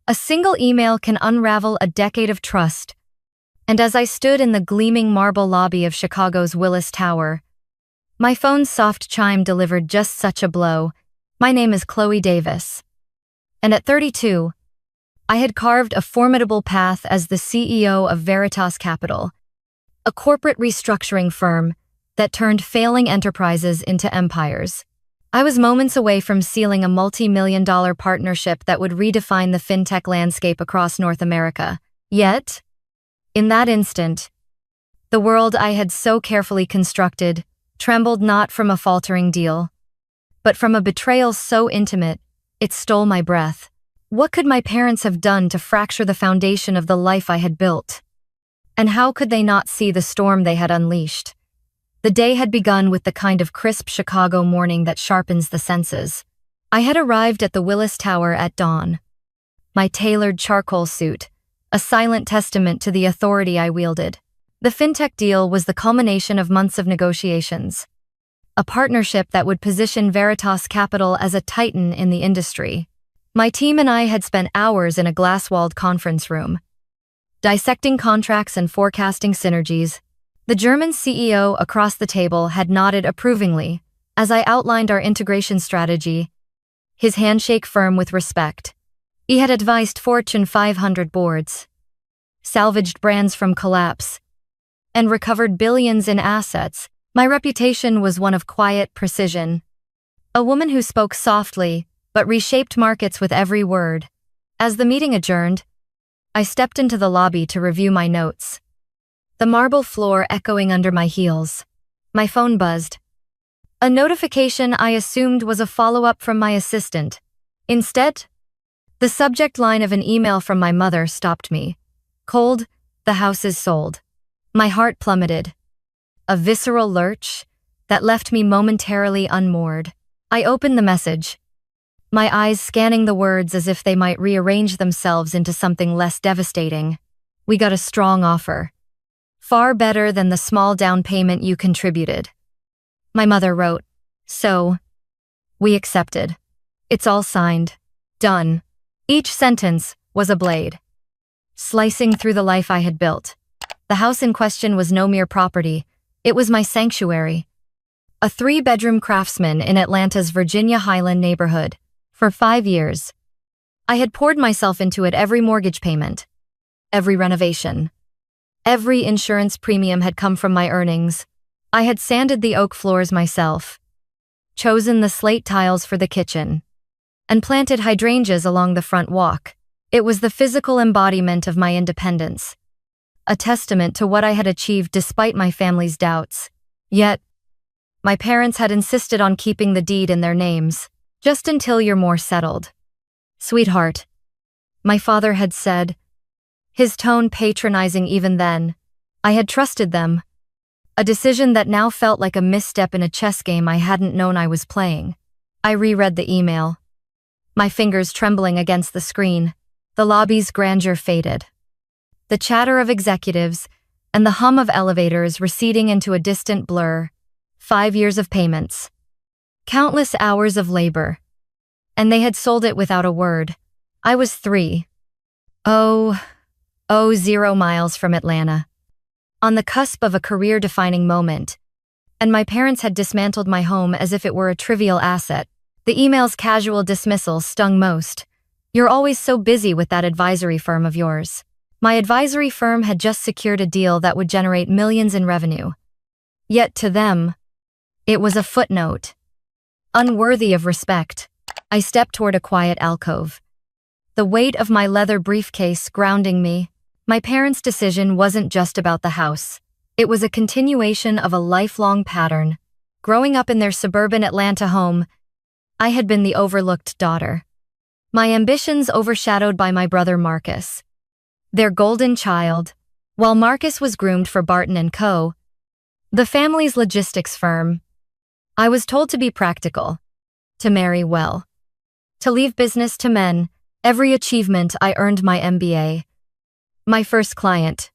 A single email can unravel a decade of trust. And as I stood in the gleaming marble lobby of Chicago's Willis Tower, my phone's soft chime delivered just such a blow. My name is Chloe Davis. And at 32, I had carved a formidable path as the CEO of Veritas Capital, a corporate restructuring firm that turned failing enterprises into empires. I was moments away from sealing a multi-million-dollar partnership that would redefine the fintech landscape across North America. Yet, in that instant, the world I had so carefully constructed trembled not from a faltering deal, but from a betrayal so intimate, it stole my breath. What could my parents have done to fracture the foundation of the life I had built? And how could they not see the storm they had unleashed? The day had begun with the kind of crisp Chicago morning that sharpens the senses. I had arrived at the Willis Tower at dawn. My tailored charcoal suit, a silent testament to the authority I wielded. The fintech deal was the culmination of months of negotiations. A partnership that would position Veritas Capital as a titan in the industry. My team and I had spent hours in a glass-walled conference room, dissecting contracts and forecasting synergies. The German CEO across the table had nodded approvingly as I outlined our integration strategy, his handshake firm with respect. He had advised Fortune 500 boards, salvaged brands from collapse, and recovered billions in assets. My reputation was one of quiet precision. A woman who spoke softly, but reshaped markets with every word. As the meeting adjourned, I stepped into the lobby to review my notes, the marble floor echoing under my heels. My phone buzzed. A notification I assumed was a follow-up from my assistant. Instead, the subject line of an email from my mother stopped me. Cold, the house is sold. My heart plummeted. A visceral lurch that left me momentarily unmoored. I opened the message, my eyes scanning the words as if they might rearrange themselves into something less devastating. We got a strong offer. Far better than the small down payment you contributed. My mother wrote, so, we accepted. It's all signed. Done. Each sentence was a blade, slicing through the life I had built. The house in question was no mere property. It was my sanctuary. A 3-bedroom craftsman in Atlanta's Virginia Highland neighborhood. For 5 years, I had poured myself into it. Every mortgage payment, every renovation, every insurance premium had come from my earnings. I had sanded the oak floors myself, chosen the slate tiles for the kitchen, and planted hydrangeas along the front walk. It was the physical embodiment of my independence, a testament to what I had achieved despite my family's doubts. Yet, my parents had insisted on keeping the deed in their names. Just until you're more settled. Sweetheart, my father had said, his tone patronizing even then. I had trusted them. A decision that now felt like a misstep in a chess game I hadn't known I was playing. I reread the email, my fingers trembling against the screen. The lobby's grandeur faded. The chatter of executives and the hum of elevators receding into a distant blur. 5 years of payments. Countless hours of labor. And they had sold it without a word. I was 0 miles from Atlanta, on the cusp of a career-defining moment, and my parents had dismantled my home as if it were a trivial asset. The email's casual dismissal stung most. You're always so busy with that advisory firm of yours. My advisory firm had just secured a deal that would generate millions in revenue. Yet to them, it was a footnote. Unworthy of respect. I stepped toward a quiet alcove, the weight of my leather briefcase grounding me. My parents' decision wasn't just about the house. It was a continuation of a lifelong pattern. Growing up in their suburban Atlanta home, I had been the overlooked daughter. My ambitions overshadowed by my brother Marcus, their golden child. While Marcus was groomed for Barton & Co., the family's logistics firm, I was told to be practical, to marry well, to leave business to men. Every achievement I earned my MBA. My first client.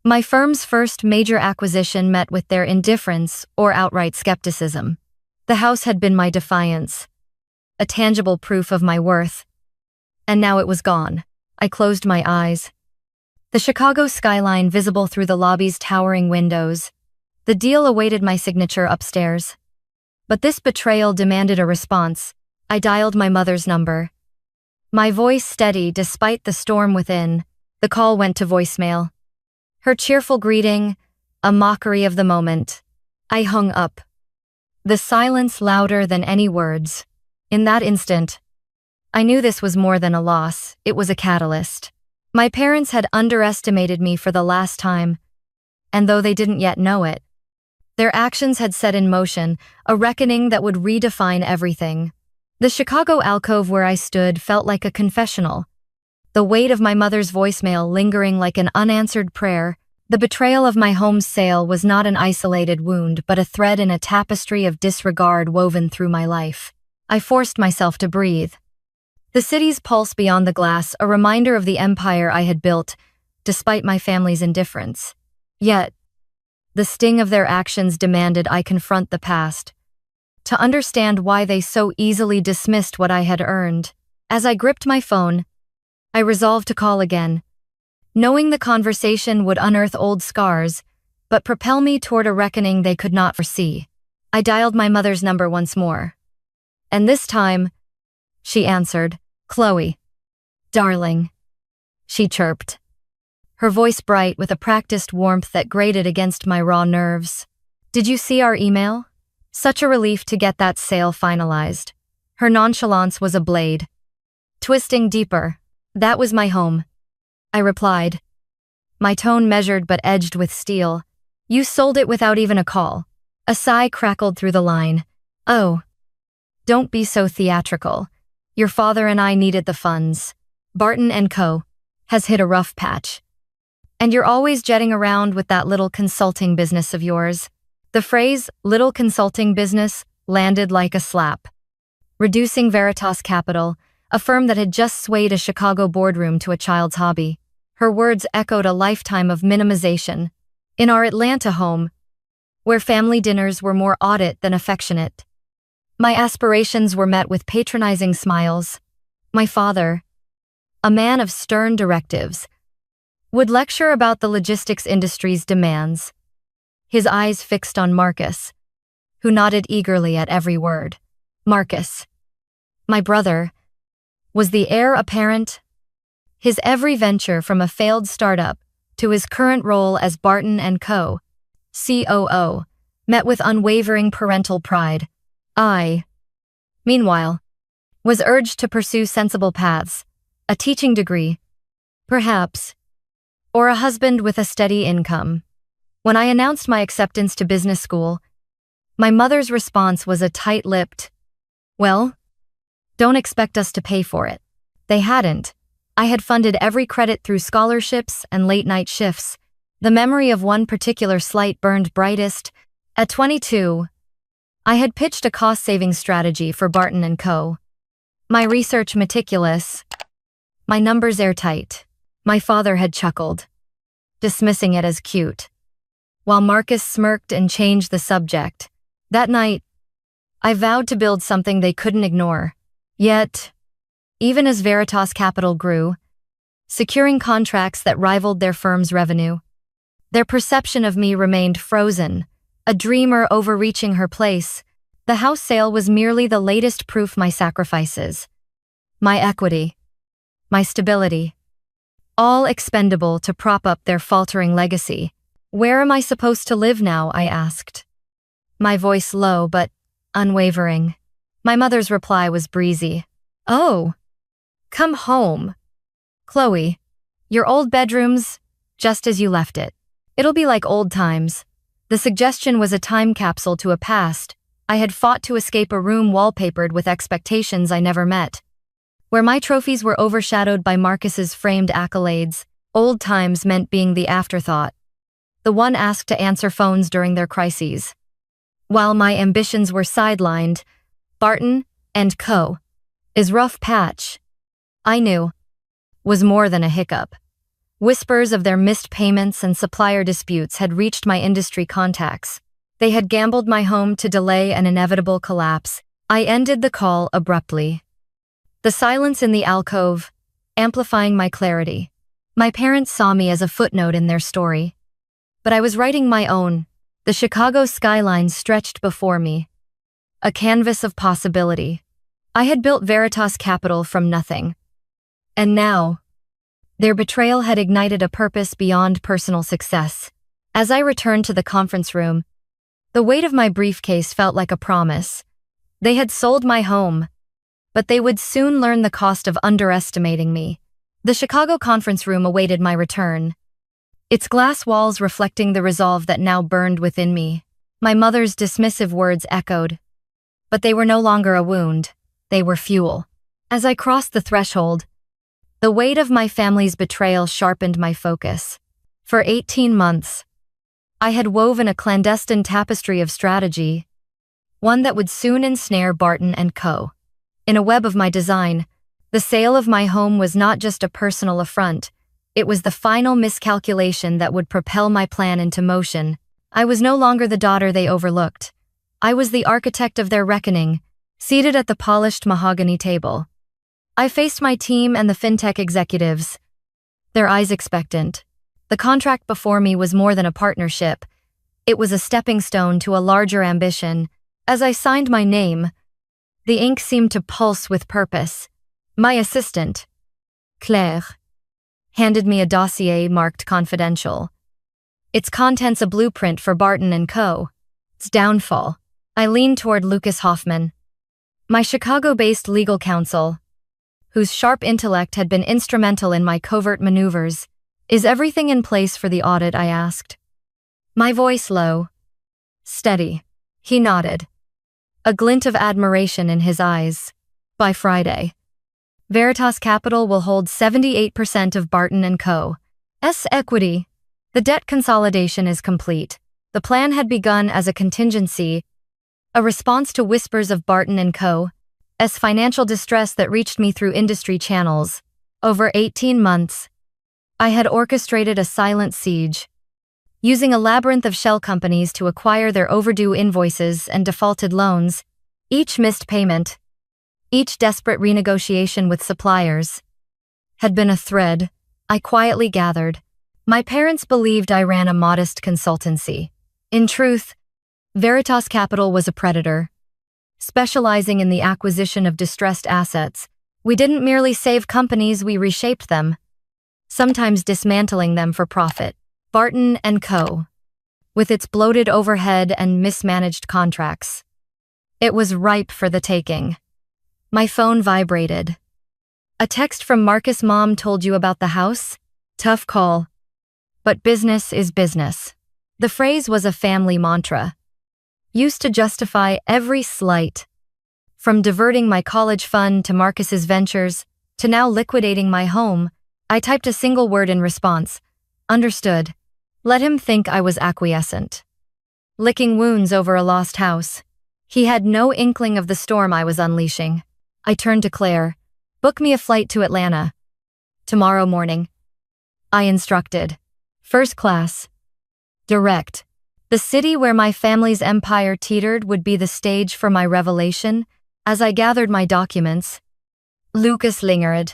My firm's first major acquisition met with their indifference or outright skepticism. The house had been my defiance, a tangible proof of my worth. And now it was gone. I closed my eyes. The Chicago skyline visible through the lobby's towering windows. The deal awaited my signature upstairs. But this betrayal demanded a response. I dialed my mother's number. My voice steady despite the storm within. The call went to voicemail. Her cheerful greeting, a mockery of the moment. I hung up. The silence louder than any words. In that instant, I knew this was more than a loss, it was a catalyst. My parents had underestimated me for the last time, and though they didn't yet know it, their actions had set in motion a reckoning that would redefine everything. The Chicago alcove where I stood felt like a confessional. The weight of my mother's voicemail lingering like an unanswered prayer. The betrayal of my home's sale was not an isolated wound, but a thread in a tapestry of disregard woven through my life. I forced myself to breathe. The city's pulse beyond the glass, a reminder of the empire I had built, despite my family's indifference. Yet, the sting of their actions demanded I confront the past, to understand why they so easily dismissed what I had earned. As I gripped my phone, I resolved to call again, knowing the conversation would unearth old scars, but propel me toward a reckoning they could not foresee. I dialed my mother's number once more. And this time, she answered. "Chloe. Darling," she chirped, her voice bright with a practiced warmth that grated against my raw nerves. "Did you see our email? Such a relief to get that sale finalized." Her nonchalance was a blade, twisting deeper. "That was my home," I replied, my tone measured but edged with steel. "You sold it without even a call." A sigh crackled through the line. "Oh, don't be so theatrical. Your father and I needed the funds. Barton & Co. has hit a rough patch. And you're always jetting around with that little consulting business of yours." The phrase, little consulting business, landed like a slap. Reducing Veritas Capital, a firm that had just swayed a Chicago boardroom to a child's hobby. Her words echoed a lifetime of minimization. In our Atlanta home, where family dinners were more audit than affectionate, my aspirations were met with patronizing smiles. My father, a man of stern directives, would lecture about the logistics industry's demands, his eyes fixed on Marcus, who nodded eagerly at every word. Marcus, my brother, was the heir apparent. His every venture from a failed startup to his current role as Barton & Co. COO met with unwavering parental pride. I, meanwhile, was urged to pursue sensible paths, a teaching degree, perhaps, or a husband with a steady income. When I announced my acceptance to business school, my mother's response was a tight-lipped, "Well, don't expect us to pay for it." They hadn't. I had funded every credit through scholarships and late-night shifts. The memory of one particular slight burned brightest. At 22, I had pitched a cost-saving strategy for Barton & Co. My research meticulous, my numbers airtight. My father had chuckled, dismissing it as cute, while Marcus smirked and changed the subject. That night, I vowed to build something they couldn't ignore. Yet, even as Veritas Capital grew, securing contracts that rivaled their firm's revenue, their perception of me remained frozen, a dreamer overreaching her place. The house sale was merely the latest proof my sacrifices, my equity, my stability, all expendable to prop up their faltering legacy. "Where am I supposed to live now?" I asked, my voice low but unwavering. My mother's reply was breezy. "Oh, come home. Chloe, your old bedroom's just as you left it. It'll be like old times." The suggestion was a time capsule to a past I had fought to escape, a room wallpapered with expectations I never met, where my trophies were overshadowed by Marcus's framed accolades. Old times meant being the afterthought, the one asked to answer phones during their crises. While my ambitions were sidelined, Barton & Co. is rough patch, I knew, was more than a hiccup. Whispers of their missed payments and supplier disputes had reached my industry contacts. They had gambled my home to delay an inevitable collapse. I ended the call abruptly. The silence in the alcove, amplifying my clarity. My parents saw me as a footnote in their story. But I was writing my own. The Chicago skyline stretched before me. A canvas of possibility. I had built Veritas Capital from nothing. And now, their betrayal had ignited a purpose beyond personal success. As I returned to the conference room, the weight of my briefcase felt like a promise. They had sold my home, but they would soon learn the cost of underestimating me. The Chicago conference room awaited my return, its glass walls reflecting the resolve that now burned within me. My mother's dismissive words echoed, but they were no longer a wound, they were fuel. As I crossed the threshold, the weight of my family's betrayal sharpened my focus. For 18 months, I had woven a clandestine tapestry of strategy, one that would soon ensnare Barton & Co. In a web of my design, the sale of my home was not just a personal affront, it was the final miscalculation that would propel my plan into motion. I was no longer the daughter they overlooked. I was the architect of their reckoning, seated at the polished mahogany table. I faced my team and the fintech executives, their eyes expectant. The contract before me was more than a partnership. It was a stepping stone to a larger ambition. As I signed my name, the ink seemed to pulse with purpose. My assistant, Claire, handed me a dossier marked confidential. Its contents a blueprint for Barton & Co. Its downfall. I leaned toward Lucas Hoffman, my Chicago-based legal counsel, whose sharp intellect had been instrumental in my covert maneuvers. Is everything in place for the audit? I asked. My voice low, steady. He nodded, a glint of admiration in his eyes. By Friday, Veritas Capital will hold 78% of Barton & Co.'s equity. The debt consolidation is complete. The plan had begun as a contingency, a response to whispers of Barton & Co.'s financial distress that reached me through industry channels. Over 18 months, I had orchestrated a silent siege, using a labyrinth of shell companies to acquire their overdue invoices and defaulted loans. Each missed payment, each desperate renegotiation with suppliers, had been a thread I quietly gathered. My parents believed I ran a modest consultancy. In truth, Veritas Capital was a predator, specializing in the acquisition of distressed assets. We didn't merely save companies, we reshaped them, sometimes dismantling them for profit. Barton & Co., with its bloated overhead and mismanaged contracts, it was ripe for the taking. My phone vibrated. A text from Marcus. Mom told you about the house? Tough call. But business is business. The phrase was a family mantra, used to justify every slight. From diverting my college fund to Marcus's ventures, to now liquidating my home, I typed a single word in response. Understood. Let him think I was acquiescent, licking wounds over a lost house. He had no inkling of the storm I was unleashing. I turned to Claire. Book me a flight to Atlanta. Tomorrow morning. I instructed. First class. Direct. The city where my family's empire teetered would be the stage for my revelation. As I gathered my documents, Lucas lingered.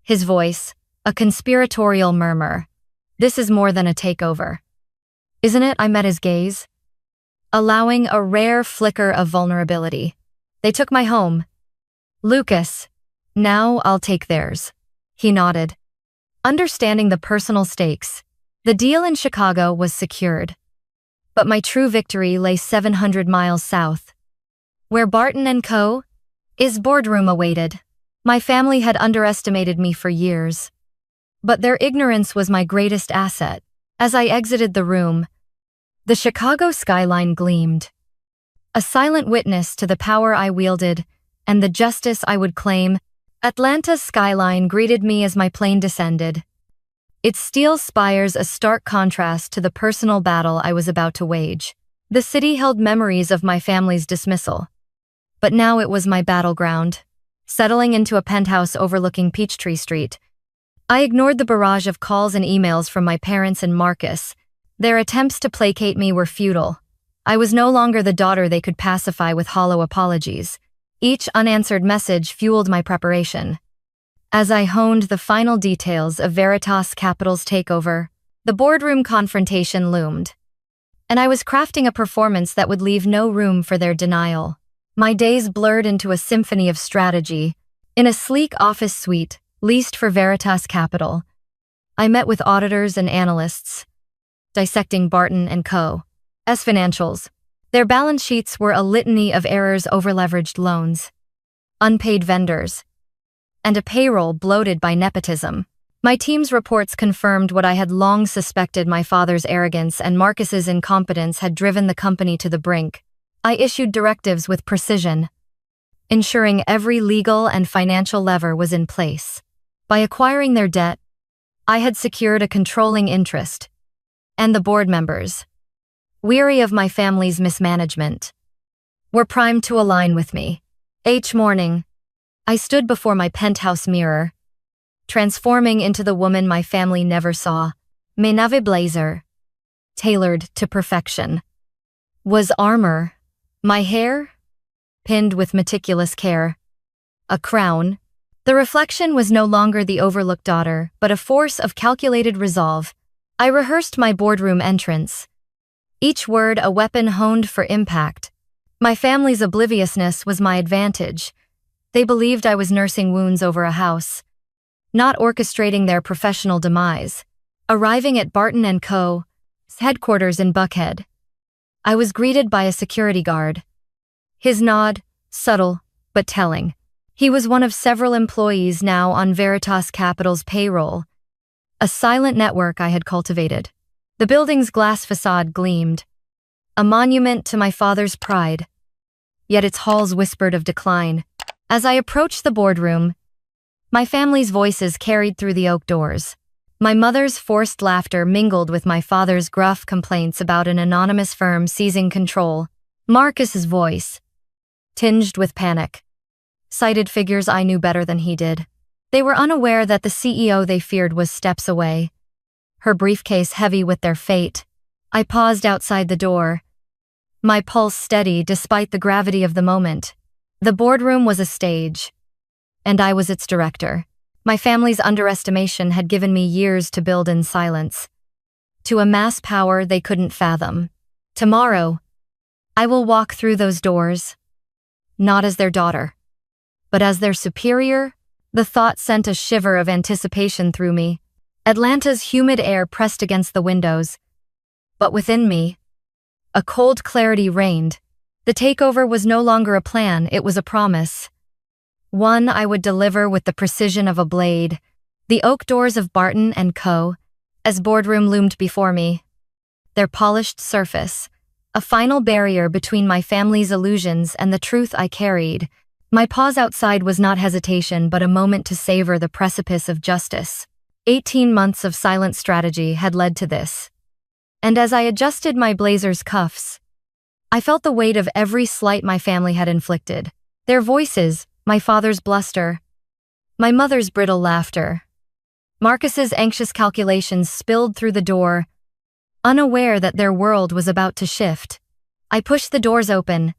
His voice, a conspiratorial murmur. This is more than a takeover. Isn't it? I met his gaze, allowing a rare flicker of vulnerability. They took my home. Lucas, now I'll take theirs. He nodded, understanding the personal stakes. The deal in Chicago was secured. But my true victory lay 700 miles south, where Barton & Co.'s boardroom awaited. My family had underestimated me for years, but their ignorance was my greatest asset. As I exited the room, the Chicago skyline gleamed, a silent witness to the power I wielded and the justice I would claim. Atlanta's skyline greeted me as my plane descended, its steel spires a stark contrast to the personal battle I was about to wage. The city held memories of my family's dismissal, but now it was my battleground. Settling into a penthouse overlooking Peachtree Street, I ignored the barrage of calls and emails from my parents and Marcus. Their attempts to placate me were futile. I was no longer the daughter they could pacify with hollow apologies. Each unanswered message fueled my preparation. As I honed the final details of Veritas Capital's takeover, the boardroom confrontation loomed, and I was crafting a performance that would leave no room for their denial. My days blurred into a symphony of strategy. In a sleek office suite, leased for Veritas Capital, I met with auditors and analysts, dissecting Barton & Co.'s financials. Their balance sheets were a litany of errors, overleveraged loans, unpaid vendors, and a payroll bloated by nepotism. My team's reports confirmed what I had long suspected: my father's arrogance and Marcus's incompetence had driven the company to the brink. I issued directives with precision, ensuring every legal and financial lever was in place. By acquiring their debt, I had secured a controlling interest, and the board members, weary of my family's mismanagement, were primed to align with me. Each morning, I stood before my penthouse mirror, transforming into the woman my family never saw. My navy blazer, tailored to perfection, was armor. My hair, pinned with meticulous care. A crown. The reflection was no longer the overlooked daughter, but a force of calculated resolve. I rehearsed my boardroom entrance, each word a weapon honed for impact. My family's obliviousness was my advantage. They believed I was nursing wounds over a house, not orchestrating their professional demise. Arriving at Barton & Co.'s headquarters in Buckhead, I was greeted by a security guard. His nod, subtle but telling. He was one of several employees now on Veritas Capital's payroll, a silent network I had cultivated. The building's glass facade gleamed, a monument to my father's pride, yet its halls whispered of decline. As I approached the boardroom, my family's voices carried through the oak doors. My mother's forced laughter mingled with my father's gruff complaints about an anonymous firm seizing control. Marcus's voice, tinged with panic, cited figures I knew better than he did. They were unaware that the CEO they feared was steps away, her briefcase heavy with their fate. I paused outside the door, my pulse steady despite the gravity of the moment. The boardroom was a stage, and I was its director. My family's underestimation had given me years to build in silence, to amass power they couldn't fathom. Tomorrow, I will walk through those doors, not as their daughter, but as their superior. The thought sent a shiver of anticipation through me. Atlanta's humid air pressed against the windows, but within me, a cold clarity reigned. The takeover was no longer a plan, it was a promise. One I would deliver with the precision of a blade. The oak doors of Barton & Co.'s boardroom loomed before me, their polished surface, a final barrier between my family's illusions and the truth I carried. My pause outside was not hesitation, but a moment to savor the precipice of justice. 18 months of silent strategy had led to this. And as I adjusted my blazer's cuffs, I felt the weight of every slight my family had inflicted. Their voices, my father's bluster, my mother's brittle laughter, Marcus's anxious calculations spilled through the door, unaware that their world was about to shift. I pushed the doors open,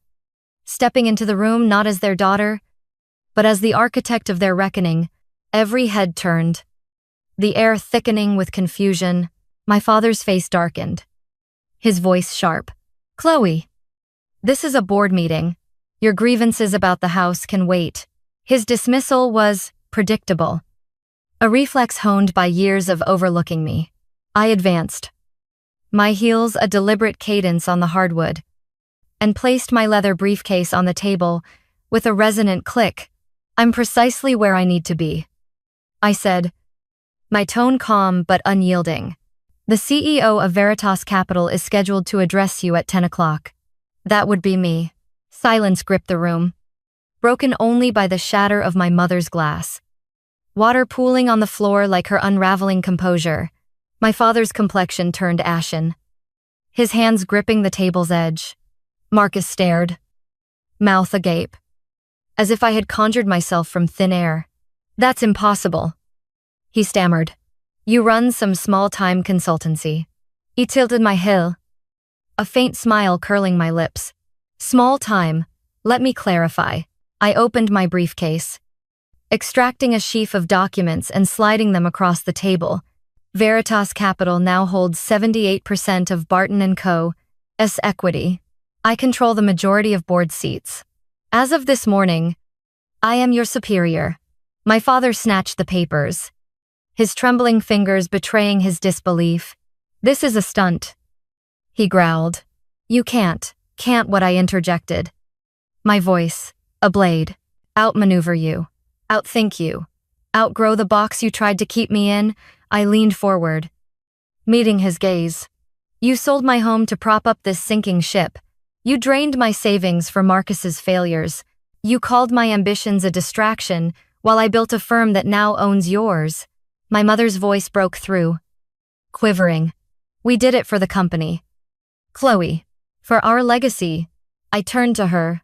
stepping into the room not as their daughter, but as the architect of their reckoning. Every head turned, the air thickening with confusion. My father's face darkened, his voice sharp. "Chloe, this is a board meeting. Your grievances about the house can wait." His dismissal was predictable, a reflex honed by years of overlooking me. I advanced, my heels a deliberate cadence on the hardwood, and placed my leather briefcase on the table with a resonant click. "I'm precisely where I need to be," I said, my tone calm but unyielding. "The CEO of Veritas Capital is scheduled to address you at 10 o'clock. That would be me." Silence gripped the room, broken only by the shatter of my mother's glass, water pooling on the floor like her unraveling composure. My father's complexion turned ashen, his hands gripping the table's edge. Marcus stared, mouth agape, as if I had conjured myself from thin air. "That's impossible," he stammered. "You run some small-time consultancy." He tilted my heel, a faint smile curling my lips. "Small time, let me clarify." I opened my briefcase, extracting a sheaf of documents and sliding them across the table. Veritas Capital now holds 78% of Barton & Co.'s equity. I control the majority of board seats. As of this morning, I am your superior. My father snatched the papers, his trembling fingers betraying his disbelief. This is a stunt, he growled. You can't what I interjected. My voice, a blade. Outmaneuver you. Outthink you. Outgrow the box you tried to keep me in. I leaned forward, meeting his gaze. You sold my home to prop up this sinking ship. You drained my savings for Marcus's failures. You called my ambitions a distraction while I built a firm that now owns yours. My mother's voice broke through, quivering. We did it for the company. Chloe, for our legacy. I turned to her,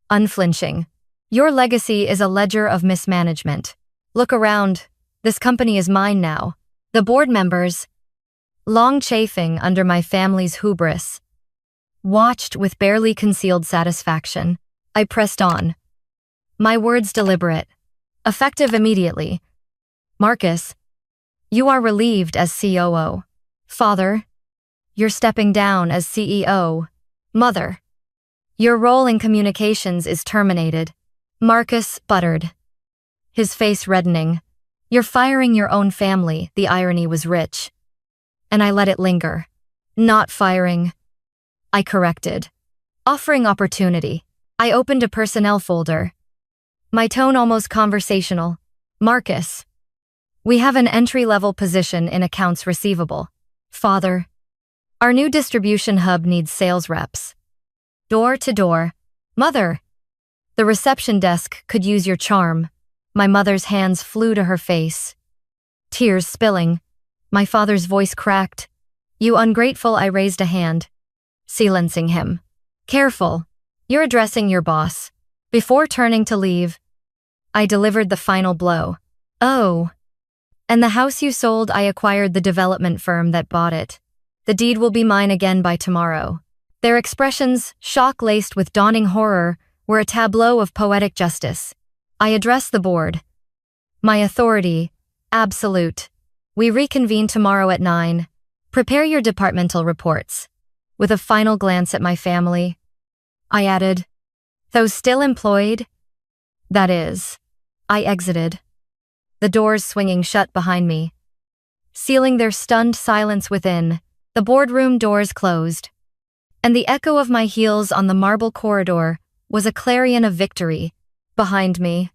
unflinching. Your legacy is a ledger of mismanagement. Look around. This company is mine now. The board members, long chafing under my family's hubris, watched with barely concealed satisfaction. I pressed on, my words deliberate, effective immediately. Marcus, you are relieved as COO. Father, you're stepping down as CEO. Mother, your role in communications is terminated. Marcus sputtered, his face reddening. You're firing your own family, the irony was rich. And I let it linger. Not firing, I corrected. Offering opportunity. I opened a personnel folder, my tone almost conversational. Marcus, we have an entry-level position in accounts receivable. Father, our new distribution hub needs sales reps. Door to door. Mother, the reception desk could use your charm. My mother's hands flew to her face, tears spilling. My father's voice cracked. You ungrateful, I raised a hand, silencing him. Careful, you're addressing your boss. Before turning to leave, I delivered the final blow. Oh. And the house you sold, I acquired the development firm that bought it. The deed will be mine again by tomorrow. Their expressions, shock laced with dawning horror, were a tableau of poetic justice. I addressed the board. My authority, absolute. We reconvene tomorrow at 9. Prepare your departmental reports. With a final glance at my family, I added, those still employed? That is. I exited, the doors swinging shut behind me, sealing their stunned silence within. The boardroom doors closed, and the echo of my heels on the marble corridor was a clarion of victory. Behind me,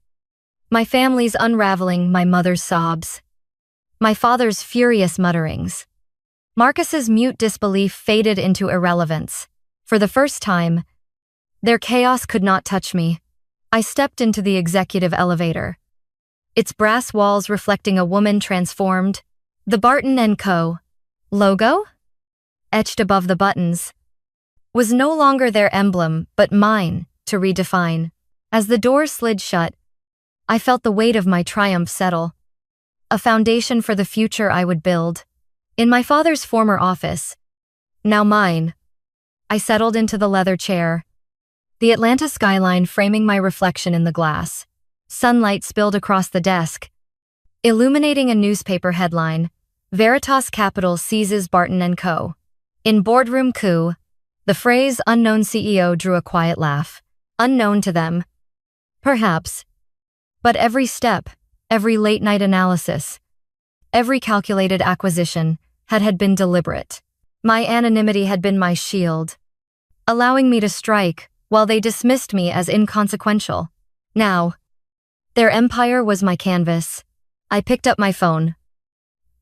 my family's unraveling, my mother's sobs, my father's furious mutterings. Marcus's mute disbelief faded into irrelevance. For the first time, their chaos could not touch me. I stepped into the executive elevator, its brass walls reflecting a woman transformed. The Barton & Co. logo, etched above the buttons, was no longer their emblem but mine to redefine. As the door slid shut, I felt the weight of my triumph settle, a foundation for the future I would build. In my father's former office, now mine, I settled into the leather chair, the Atlanta skyline framing my reflection in the glass. Sunlight spilled across the desk, illuminating a newspaper headline, Veritas Capital seizes Barton & Co. In boardroom coup, the phrase unknown CEO drew a quiet laugh. Unknown to them, perhaps, but every step, every late-night analysis, every calculated acquisition had been deliberate. My anonymity had been my shield, allowing me to strike while they dismissed me as inconsequential. Now, their empire was my canvas. I picked up my phone,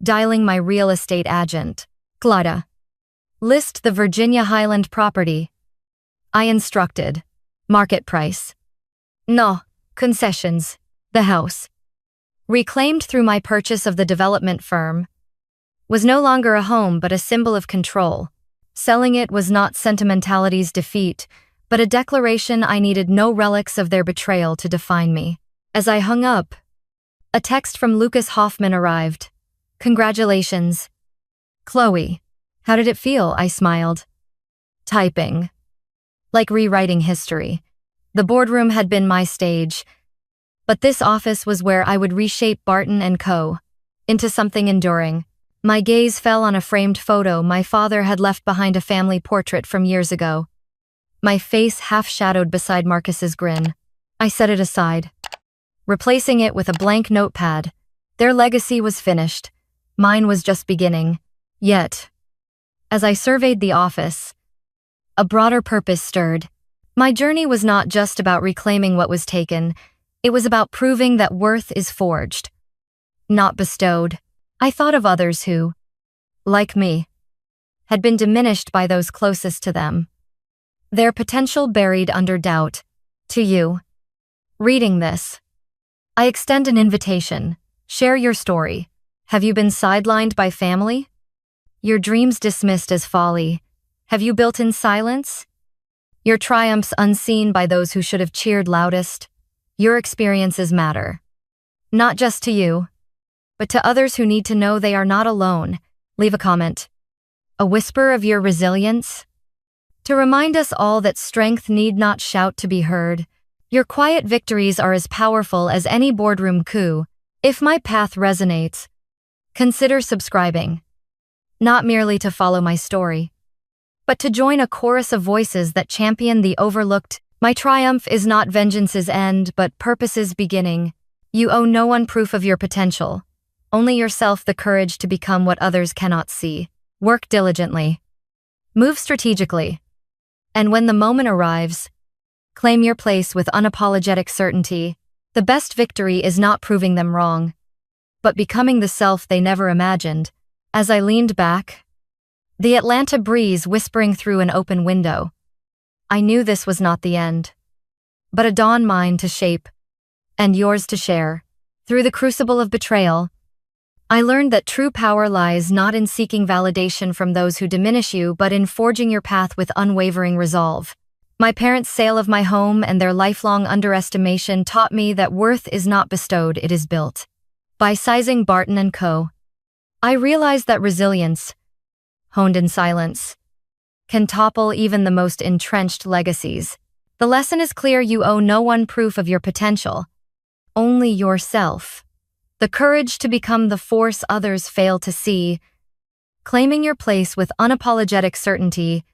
dialing my real estate agent. Glada. List the Virginia Highland property. I instructed. Market price. No, concessions. The house, reclaimed through my purchase of the development firm, was no longer a home but a symbol of control. Selling it was not sentimentality's defeat, but a declaration I needed no relics of their betrayal to define me. As I hung up, a text from Lucas Hoffman arrived. Congratulations. Chloe, how did it feel? I smiled. Typing. Like rewriting history. The boardroom had been my stage, But this office was where I would reshape Barton & Co. into something enduring. My gaze fell on a framed photo my father had left behind, a family portrait from years ago. My face half-shadowed beside Marcus's grin. I set it aside, replacing it with a blank notepad. Their legacy was finished. Mine was just beginning. Yet, as I surveyed the office, a broader purpose stirred. My journey was not just about reclaiming what was taken. It was about proving that worth is forged, not bestowed. I thought of others who, like me, had been diminished by those closest to them, their potential buried under doubt. To you, reading this, I extend an invitation. Share your story. Have you been sidelined by family? Your dreams dismissed as folly? Have you built in silence? Your triumphs unseen by those who should have cheered loudest? Your experiences matter. Not just to you, but to others who need to know they are not alone. Leave a comment. A whisper of your resilience? To remind us all that strength need not shout to be heard. Your quiet victories are as powerful as any boardroom coup. If my path resonates, consider subscribing. Not merely to follow my story, but to join a chorus of voices that champion the overlooked. My triumph is not vengeance's end, but purpose's beginning. You owe no one proof of your potential, only yourself the courage to become what others cannot see. Work diligently. Move strategically. And when the moment arrives, claim your place with unapologetic certainty. The best victory is not proving them wrong, but becoming the self they never imagined. As I leaned back, the Atlanta breeze whispering through an open window, I knew this was not the end, but a dawn mine to shape, and yours to share. Through the crucible of betrayal, I learned that true power lies not in seeking validation from those who diminish you, but in forging your path with unwavering resolve. My parents' sale of my home and their lifelong underestimation taught me that worth is not bestowed, it is built. By sizing Barton & Co., I realized that resilience, honed in silence, can topple even the most entrenched legacies. The lesson is clear: you owe no one proof of your potential, only yourself. The courage to become the force others fail to see. Claiming your place with unapologetic certainty,